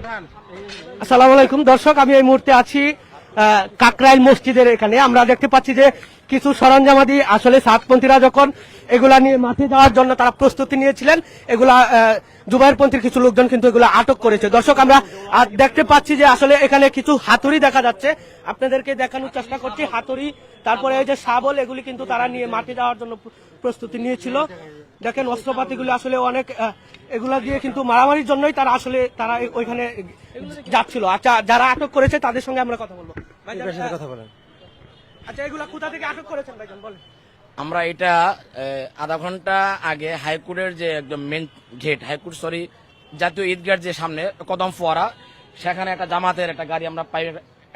আসসালামু আলাইকুম দর্শক, আমি এই মুহূর্তে আছি কাকরাইল মসজিদের এখানে। আমরা দেখতে পাচ্ছি যে কিছু সরঞ্জামাদি আসলে সাতপন্থীরা যখন এগুলা নিয়ে মাঠে যাওয়ার জন্য তারা প্রস্তুতি নিয়েছিলেন, এগুলা জুবাইরপন্থীর কিছু লোকজন কিন্তু এগুলা আটক করেছে। দর্শক, আমরা দেখতে পাচ্ছি যে আসলে এখানে কিছু হাতুড়ি দেখা যাচ্ছে, আপনাদেরকে দেখানোর চেষ্টা করছি। হাতুড়ি, তারপরে এই যে শাবল, এগুলি কিন্তু তারা নিয়ে মাঠে যাওয়ার জন্য প্রস্তুতি নিয়েছিল। দেখেন অস্ত্রপাতিগুলি আসলে অনেক, এগুলা দিয়ে কিন্তু মারামারির জন্যই তারা আসলে তারা ওইখানে যাচ্ছিল। আচ্ছা, যারা আটক করেছে তাদের সঙ্গে আমরা কথা বলবো। কথা বলেন। আচ্ছা, এগুলা কোথা থেকে আটক করেছেন ভাইজান বলেন? আমরা এটা আধা ঘন্টা আগে হাইকোর্টের যে একদম মেন গেট, হাইকোর্ট জাতীয় ঈদগার যে সামনে কদম ফোয়ারা, সেখানে একটা জামাতের একটা গাড়ি আমরা পাই,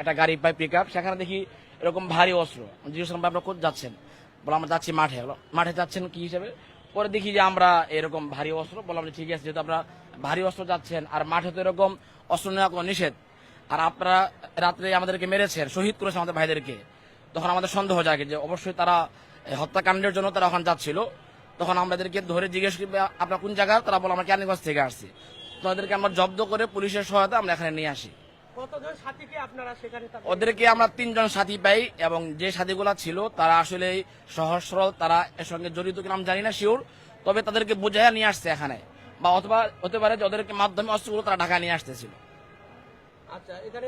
একটা গাড়ি পাই পিক আপ। সেখানে দেখি এরকম ভারী অস্ত্র। জিজ্ঞেস করলাম আপনারা কোথায় যাচ্ছেন? বলে আমরা যাচ্ছি মাঠে। মাঠে যাচ্ছেন কি হিসেবে? পরে দেখি যে আমরা এরকম ভারী অস্ত্র। বললাম যে ঠিক আছে, যেহেতু আপনারা ভারী অস্ত্র যাচ্ছেন আর মাঠে তো এরকম অস্ত্র নেওয়া কোনো নিষেধ, আর আপনারা রাত্রে আমাদেরকে মেরেছেন, শহীদ করেছে আমাদের ভাইদেরকে, তখন আমাদের সন্দেহ জাগে যে অবশ্যই তারা হত্যাকাণ্ডের জন্য তারা ওখানে যাচ্ছিল। তখন আমাদেরকে ধরে জিজ্ঞেস করি আপনারা কোন জায়গা? তারা বলে আমরা ক্যানিগঞ্জ থেকে আসছি। তাদেরকে আমরা জব্দ করে পুলিশের সহায়তা আমরা এখানে নিয়ে আসি। ওদেরকে আমরা 3 জন সাথী পাই, এবং যে সাথীগুলা ছিল তারা আসলে সহজ সরল, তারা এর সঙ্গে জড়িত কিনা আমি জানি না শিওর, তবে তাদেরকে বুঝাইয়া নিয়ে আসছে এখানে, বা অথবা হতে পারে যে ওদেরকে মাধ্যমে অস্ত্রগুলো তারা ঢাকা নিয়ে আসতেছিল। আচ্ছা, এখানে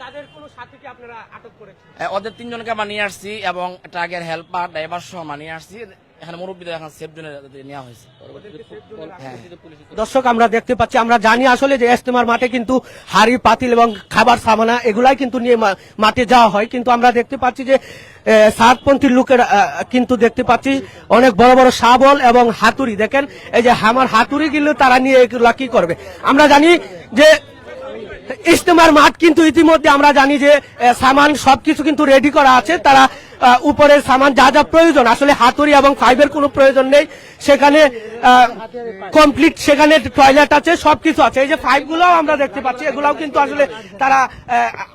তাদের কোনো সাথীকে আপনারা আটক করেছেন? ওদের 3 জনকে আমরা নিয়ে আসছি, এবং ট্রাকের হেল্পার ড্রাইভার সহ আমরা নিয়ে আসছি। এখানে মুরব্বীদের এখন সেফ জোনে নেওয়া হয়েছে। দর্শক, আমরা দেখতে পাচ্ছি, আমরা জানি আসলে যে ইজতেমার মাঠে কিন্তু হাড়ি পাতিল এবং খাবার সামানা এগুলাই কিন্তু নিয়ে মাঠে যাওয়া হয়, কিন্তু আমরা দেখতে পাচ্ছি যে সাতপন্থীর লোকের কিন্তু দেখতে পাচ্ছি অনেক বড় বড় শাবল এবং হাতুড়ি। দেখেন এই যে আমার হাতুড়ি গুলো তারা নিয়ে এগুলা কি করবে? আমরা জানি যে ইজতেমার মাঠ কিন্তু ইতিমধ্যে আমরা জানি যে সামান সবকিছু কিন্তু রেডি করা আছে। তারা উপরের সামান যা যা প্রয়োজন, আসলে হাতুড়ি এবং ফাইবের কোনো প্রয়োজন নেই, সেখানে কমপ্লিট, সেখানে টয়লেট আছে, সবকিছু আছে। এই যে ফাইভ গুলাও আমরা দেখতে পাচ্ছি, এগুলাও কিন্তু আসলে তারা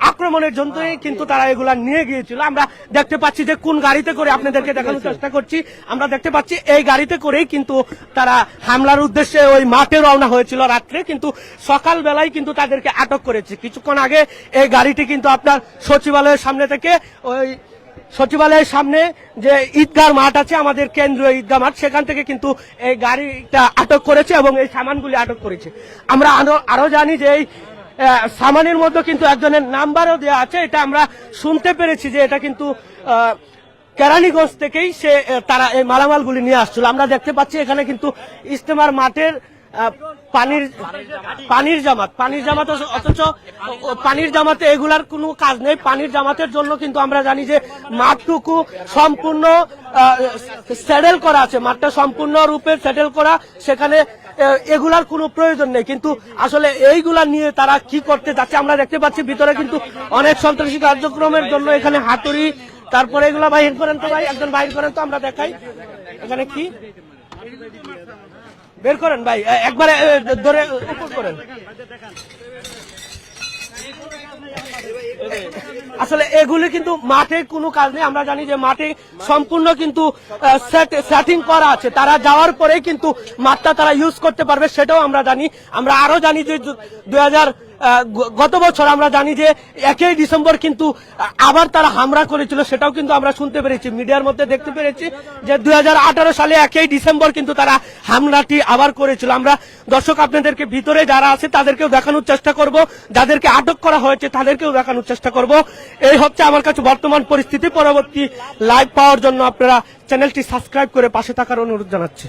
আক্রমণের জন্যই কিন্তু তারা এগুলা নিয়ে গিয়েছিল। আমরা দেখতে পাচ্ছি যে কোন গাড়িতে করে, আপনাদেরকে দেখানোর চেষ্টা করছি। আমরা দেখতে পাচ্ছি এই গাড়িতে করেই কিন্তু তারা হামলার উদ্দেশ্যে ওই মাঠে রওনা হয়েছিল রাত্রে, কিন্তু সকাল বেলায় কিন্তু তাদেরকে আটক করেছে। কিছুক্ষণ আগে এই গাড়িটি কিন্তু আপনার সচিবালয়ের সামনে থেকে, ওই সচিবালয়ের সামনে যে ঈদগাহ মাঠ আছে, আমাদের কেন্দ্রীয় ঈদগাহ মাঠ, সেখান থেকে কিন্তু এই গাড়িটা আটক করেছে এবং এই সামানগুলি আটক করেছে। আমরা আরো জানি যে এই সামানের মধ্যে কিন্তু একজনের নাম্বারও দেওয়া আছে। এটা আমরা শুনতে পেরেছি যে এটা কিন্তু কেরানীগঞ্জ থেকেই তারা এই মালামালগুলি নিয়ে আসছিল। আমরা দেখতে পাচ্ছি এখানে কিন্তু ইজতেমার মাঠের পানির জামাত, অথচ পানির জামাতে এগুলার কোনো কাজ নেই। পানির জামাতের জন্য কিন্তু আমরা জানি যে মাঠটুকু সম্পূর্ণ সেটেল করা আছে, মাঠটা সম্পূর্ণ রূপে সেটেল করা, সেখানে এগুলার কোনো প্রয়োজন নেই। কিন্তু আসলে এইগুলা নিয়ে তারা কি করতে যাচ্ছে আমরা দেখতে পাচ্ছি। ভিতরে কিন্তু অনেক সন্ত্রাসী কার্যক্রমের জন্য এখানে হাতুড়ি, তারপরে এগুলা বাহির করেন তো ভাই, একজন বাহির করেন তো, আমরা দেখাই এখানে কি বের করেন ভাই, একবারে ধরে উপর করেন। আসলে এগুলি কিন্তু মাঠে কোনো কাজ নেই। আমরা জানি যে মাঠে সম্পূর্ণ কিন্তু সেটিং করা আছে, তারা যাওয়ার পরেই কিন্তু মাঠটা তারা ইউজ করতে পারবে, সেটাও আমরা জানি। আমরা আরো জানি যে গত বছর আমরা জানি যে 1 ডিসেম্বর কিন্তু আবার তারা হামলা করেছিল, সেটাও কিন্তু আমরা শুনতে পেরেছি, মিডিয়ার মধ্যে দেখতে পেরেছি যে 2018 সালে 1 ডিসেম্বর কিন্তু তারা হামলাটি আবার করেছিল। আমরা দর্শক আপনাদেরকে ভিতরে যারা আছে তাদেরকেও দেখানোর চেষ্টা করব, যাদেরকে আটক করা হয়েছে তাদেরকেও দেখানোর চেষ্টা করব। এই হচ্ছে আমার কাছে বর্তমান পরিস্থিতি। পরবর্তী লাইভ পাওয়ার জন্য আপনারা চ্যানেলটি সাবস্ক্রাইব করে পাশে থাকার অনুরোধ জানাচ্ছি।